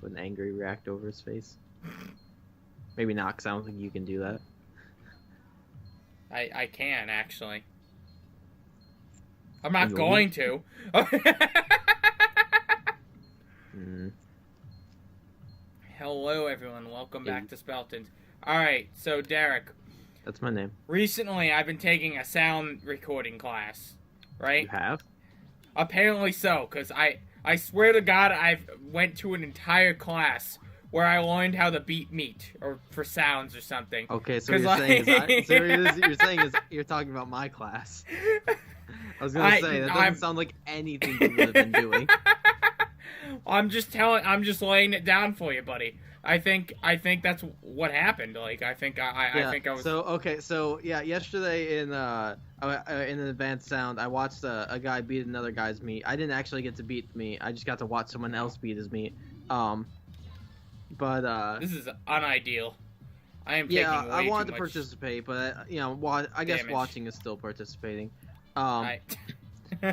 put an angry react over his face. Maybe not, because I don't think you can do that. I can, actually. I'm not going to. Hello, everyone. Welcome back to Speletons. Alright, so Derek. That's my name. Recently, I've been taking a sound recording class, right? You have? Apparently so, because I swear to God, I've went to an entire class where I learned how to beat meat, or for sounds or something. Okay, so what you're saying is you're talking about my class. I was gonna say, that doesn't sound like anything you would have been doing. I'm just laying it down for you, buddy. I think that's what happened. Like, I think I was. So yesterday in advanced sound, I watched a guy beat another guy's meat. I didn't actually get to beat meat. I just got to watch someone else beat his meat. But this is unideal. I am taking way I wanted too to much... participate, but I guess watching is still participating.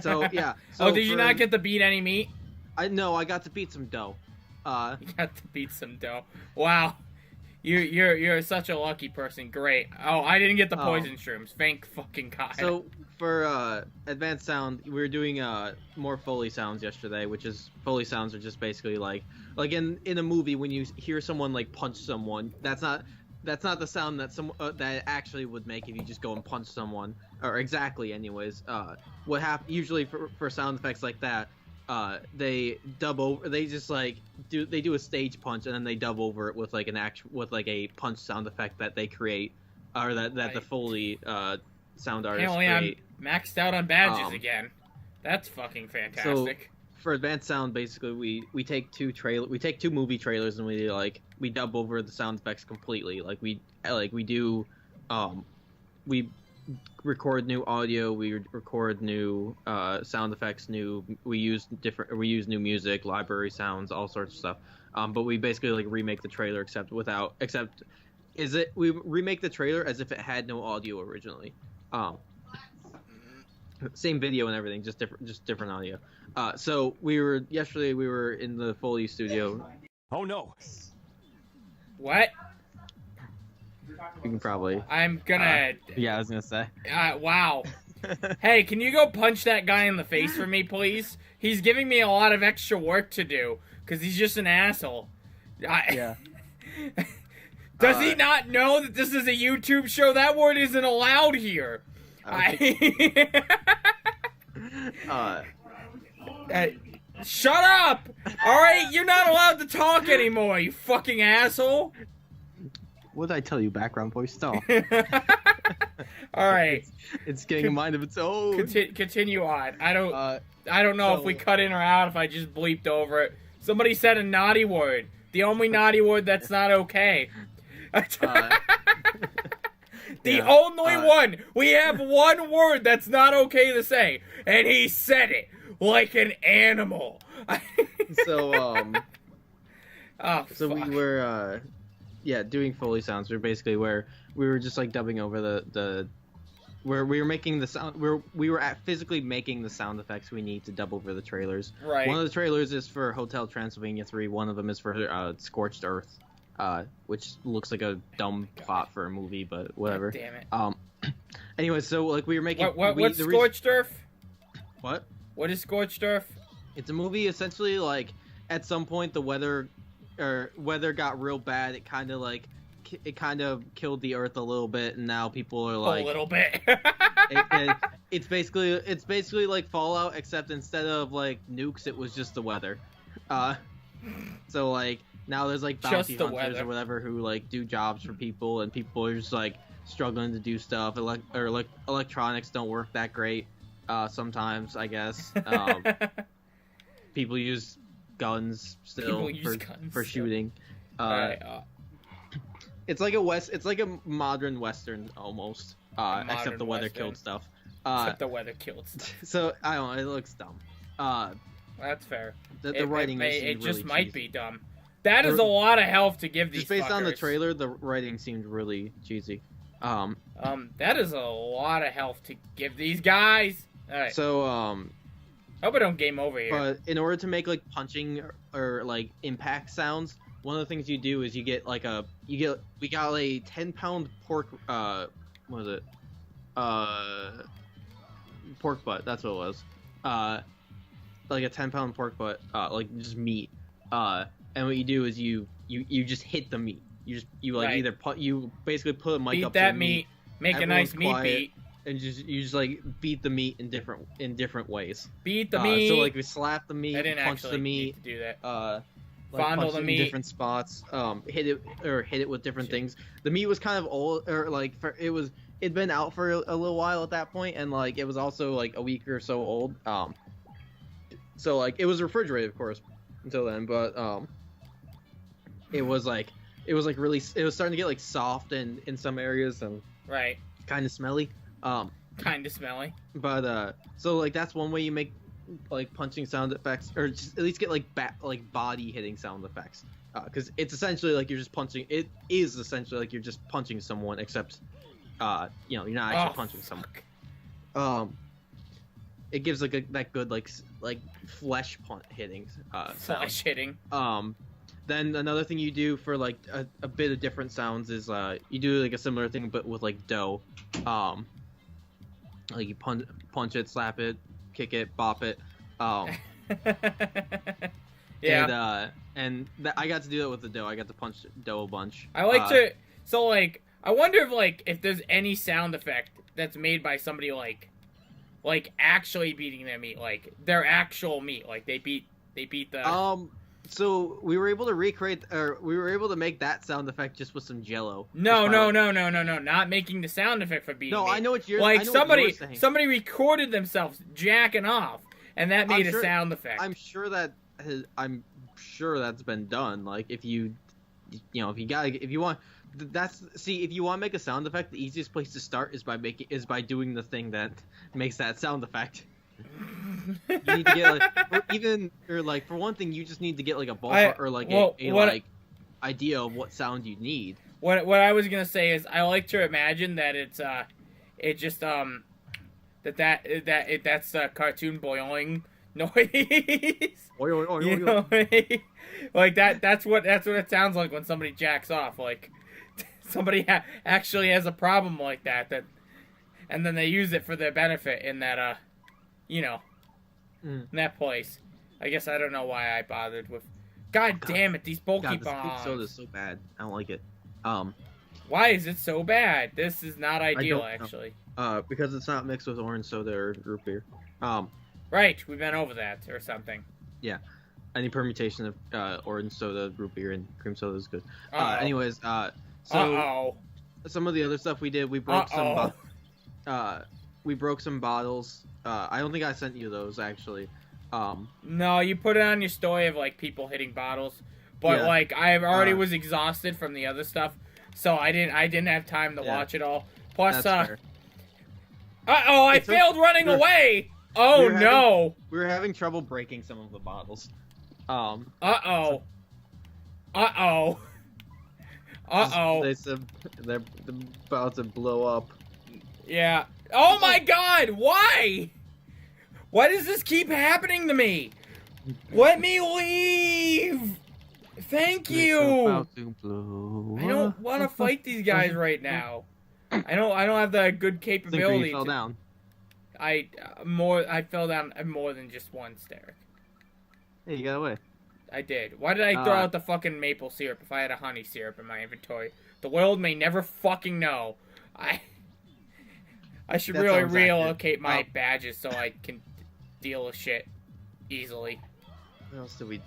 So yeah. So did you not get to beat any meat? I got to beat some dough. You got to beat some dough. Wow, you're such a lucky person. Great. Oh, I didn't get the poison shrooms. Thank fucking God. So for advanced sound, we were doing more Foley sounds yesterday, which is Foley sounds are just basically like in a movie when you hear someone like punch someone. That's not the sound that that actually would make if you just go and punch someone, or exactly. Anyways, what happens usually for sound effects like that. They dub over. They just do a stage punch and then they dub over it with a punch sound effect that they create, or that the Foley sound artists Apparently create. I'm maxed out on badges again. That's fucking fantastic. So for advanced sound, basically we take two movie trailers and we dub over the sound effects completely. We record new audio, we record new sound effects, we use new music, library sounds, all sorts of stuff. But we basically remake the trailer we remake the trailer as if it had no audio originally. Same video and everything, just different audio. So yesterday we were in the Foley studio. Oh no. What? You can probably. I'm gonna. Yeah, I was gonna say. Wow. Hey, can you go punch that guy in the face for me, please? He's giving me a lot of extra work to do, because he's just an asshole. Yeah. Does he not know that this is a YouTube show? That word isn't allowed here. Shut up! Alright, you're not allowed to talk anymore, you fucking asshole! What did I tell you, background voice? Stop. Alright. It's getting a mind of its own. Continue on. I don't know if we cut in or out, if I just bleeped over it. Somebody said a naughty word. The only naughty word that's not okay. The only one! We have one word that's not okay to say, and he said it like an animal. So fuck. we were doing Foley sounds. We're basically where we were just dubbing over where we were making the sound. We were physically making the sound effects we need to dub over the trailers. Right. One of the trailers is for Hotel Transylvania 3. One of them is for Scorched Earth, which looks like a dumb plot for a movie, but whatever. God damn it. Anyway, so we were making. What's Scorched Earth? What? What is Scorched Earth? It's a movie essentially at some point the weather got real bad. It kind of killed the Earth a little bit, and now people are a little bit. it's basically like Fallout, except instead of nukes, it was just the weather. So now there's bounty hunters or whatever who do jobs for people, and people are just struggling to do stuff. Electronics don't work that great sometimes, I guess. People use guns still for shooting. It's like a modern Western almost, except the weather killed stuff. Except the weather killed stuff. So I don't know, it looks dumb. That's fair. The writing it just really might cheesy. be dumb. That is a lot of health to give these just based fuckers. on the trailer, the writing seemed really cheesy. That is a lot of health to give these guys. All right. So Hope I don't game over here. But in order to make like punching or like impact sounds, one of the things you do is you get like we got a 10-pound pork what was it? Pork butt. That's what it was. Like a 10-pound pork butt, like just meat. And what you do is you just hit the meat. You like either you basically put a mic beat up that to the meat, make a nice meat beat, and you just like beat the meat in different ways. Beat the meat. So like we slap the meat, I didn't punch actually the meat, need to do that. like Fondle punch the it in meat. different spots. Hit it with different things. The meat was kind of old, or like it'd been out for a little while at that point, and like it was also like a week or so old. So like it was refrigerated, of course, until then, but it was really, it was starting to get like soft in some areas and Right. kind of smelly. Kind of smelly. But so like that's one way you make like punching sound effects, or just at least get like body hitting sound effects, because it's essentially like you're just punching. It is essentially like you're just punching someone, except you're not actually punching someone. It gives like that good like flesh hitting. Flesh hitting. Then another thing you do for like a bit of different sounds is you do like a similar thing but with like dough. Like you punch it, slap it, kick it, bop it. Yeah. And I got to do that with the dough. I got to punch dough a bunch. I like to. So like, I wonder if there's any sound effect that's made by somebody like actually beating their meat, like their actual meat, like they beat the. So we were able to we were able to make that sound effect just with some Jello. No, not making the sound effect for beating. No, meat. I know what you're like. I know what you're saying. Somebody recorded themselves jacking off, and that made a sound effect. I'm sure that's been done. Like if you want to make a sound effect, the easiest place to start is by doing the thing that makes that sound effect. You need to get for one thing, you just need to get like a ballpark or idea of what sound you need. What I was gonna say is I like to imagine that that's a cartoon boiling noise. You know? Like that's what it sounds like when somebody jacks off. Like somebody actually has a problem like that, and then they use it for their benefit in that in that place. I guess I don't know why I bothered with. God damn it! These bulky bombs. This soda is so bad. I don't like it. Why is it so bad? This is not ideal, actually. Because it's not mixed with orange soda or root beer. Right, we've been over that or something. Yeah, any permutation of orange soda, root beer, and cream soda is good. Anyways, some of the other stuff we did, we broke some bottles. I don't think I sent you those actually. No, you put it on your story of like people hitting bottles, but I already was exhausted from the other stuff, so I didn't have time to watch it all. Plus, I failed running away. Oh no! We were having trouble breaking some of the bottles. They're about to blow up. Yeah. Oh my God! Why? Why does this keep happening to me? Let me leave! Thank you! About to blow I don't want to fight these guys right now. I don't have the good capability. You fell down. I fell down more than just once, Derek. Hey, you got away. I did. Why did I throw out the fucking maple syrup if I had a honey syrup in my inventory? The world may never fucking know. I should really relocate my badges so I can deal with shit easily. What else did we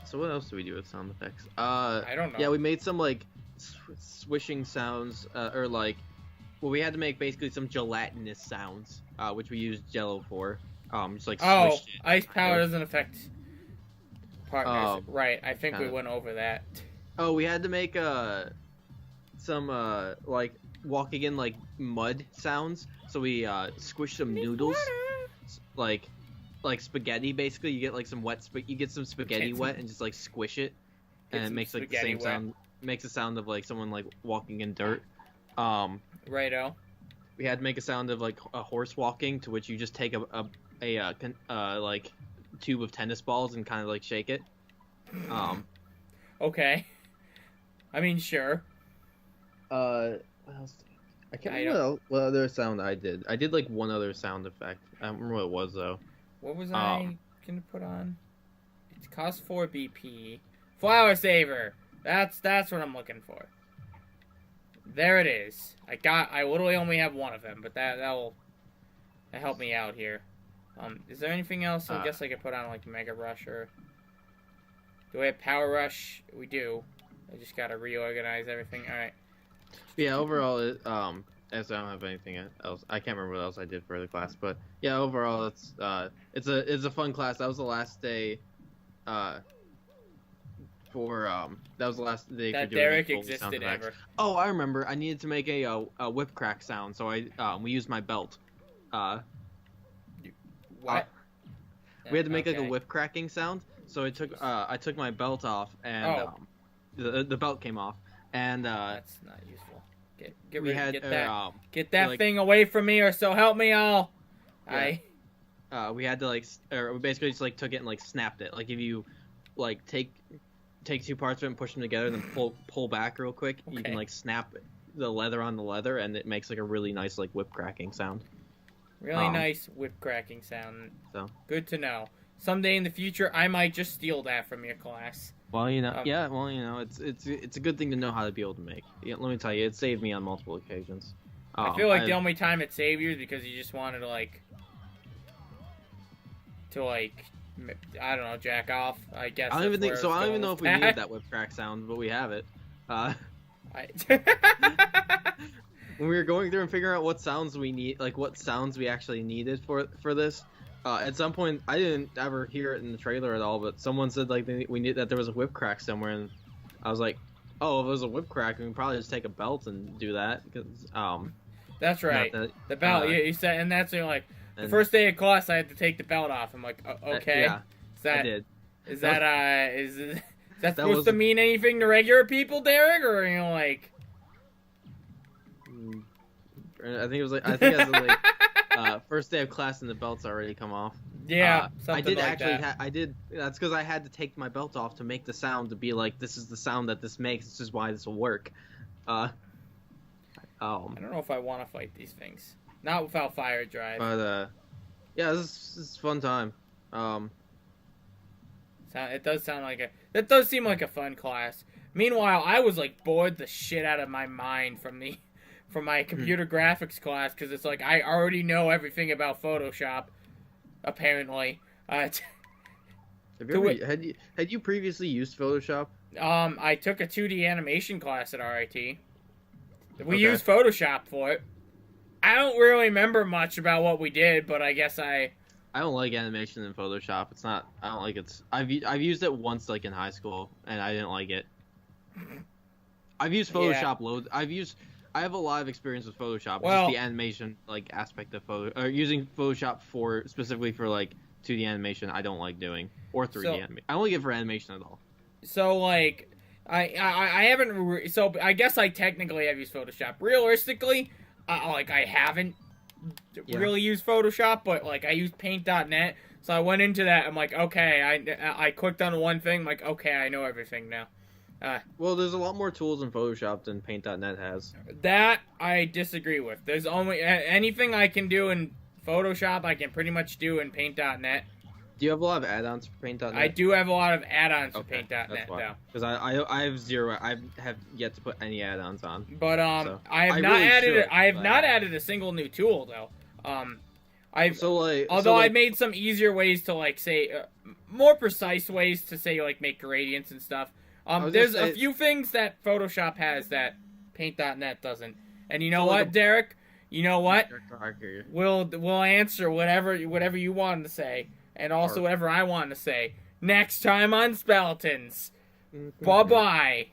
do with sound effects? I don't know. Yeah, we made some like swishing sounds, we had to make basically some gelatinous sounds, which we used Jello for. Just like swished it. Ice power doesn't affect partners. Right, I think we went over that. Oh, we had to make some walking in like mud sounds. So we squished some noodles, like spaghetti. Basically, you get like some some spaghetti wet and just like squish it, and it makes like the same sound. Makes a sound of like someone like walking in dirt. Righto. We had to make a sound of like a horse walking, to which you just take a tube of tennis balls and kind of like shake it. Okay. I mean, sure. What else? I can't remember what other sound I did. I did like one other sound effect. I don't remember what it was though. What was I gonna put on? It costs 4 BP. Flower saver. That's what I'm looking for. There it is. I literally only have one of them, but that'll help me out here. Is there anything else? I guess I could put on like Mega Rush or. Do we have Power Rush? We do. I just gotta reorganize everything. All right. Yeah. Overall, as I don't have anything else, I can't remember what else I did for the class, but yeah. Overall, it's a fun class. That was the last day. That was the last day that for doing Derek full existed sound effects. ever. Oh, I remember. I needed to make a whip crack sound, so we used my belt. What? We had to make like a whip cracking sound, so I took my belt off and the belt came off and that's not useful. Get that like, thing away from me, or so help me all. Yeah. We had to we basically just like took it and like snapped it. Like if you like take two parts of it and push them together, then pull back real quick. Okay. You can like snap the leather on the leather, and it makes like a really nice like whip cracking sound. Really nice whip cracking sound. So good to know. Someday in the future, I might just steal that from your class. Well, it's a good thing to know how to be able to make. Yeah, let me tell you, it saved me on multiple occasions. I feel like the only time it saved you is because you just wanted to I don't know, jack off. I guess. I don't even think so. I don't even know if we needed that whip crack sound, but we have it. When we were going through and figuring out what sounds we need, like what sounds we actually needed for this, at some point I didn't ever hear it in the trailer at all, but someone said like we need that there was a whip crack somewhere, and I was like, oh, if it was a whip crack, we can probably just take a belt and do that. Cause, that's right. The belt. You said, and that's like the first day of class, I had to take the belt off. I'm like, okay. Yeah, I did. Is that supposed to mean anything to regular people, Derek, or like? I think it was like first day of class and the belt's already come off. Yeah, I did like actually. I did. That's because I had to take my belt off to make the sound to be like, this is the sound that this makes. This is why this will work. I don't know if I want to fight these things. Not without fire drive. But yeah, this is a fun time. It does seem like a fun class. Meanwhile, I was like bored the shit out of my mind from my computer graphics class, because it's like I already know everything about Photoshop, apparently. Had you previously used Photoshop? I took a 2D animation class at RIT. We used Photoshop for it. I don't really remember much about what we did, but I guess I don't like animation in Photoshop. It's not. I don't like it. I've used it once, like in high school, and I didn't like it. I've used Photoshop I have a lot of experience with Photoshop. Just the animation like aspect of using Photoshop specifically for like 2D animation. I don't like doing, or 3D animation. I don't like it for animation at all. So like, I haven't. So I guess I technically have used Photoshop. Realistically, I haven't really used Photoshop, but like I used Paint.net. So I went into that. I'm like, okay. I clicked on one thing. I'm like, okay, I know everything now. Well, there's a lot more tools in Photoshop than Paint.net has. That I disagree with. There's only anything I can do in Photoshop, I can pretty much do in Paint.net. Do you have a lot of add-ons for Paint.net? I do have a lot of add-ons for Paint.net, though. Because I have zero. I have yet to put any add-ons on. But I have not added a single new tool though. I made some easier ways to like say more precise ways to say like make gradients and stuff. There's a few things that Photoshop has that Paint.net doesn't. And you know what, Derek? You know what? We'll answer whatever you wanted to say, and also whatever I wanted to say next time on Speletons. Bye-bye.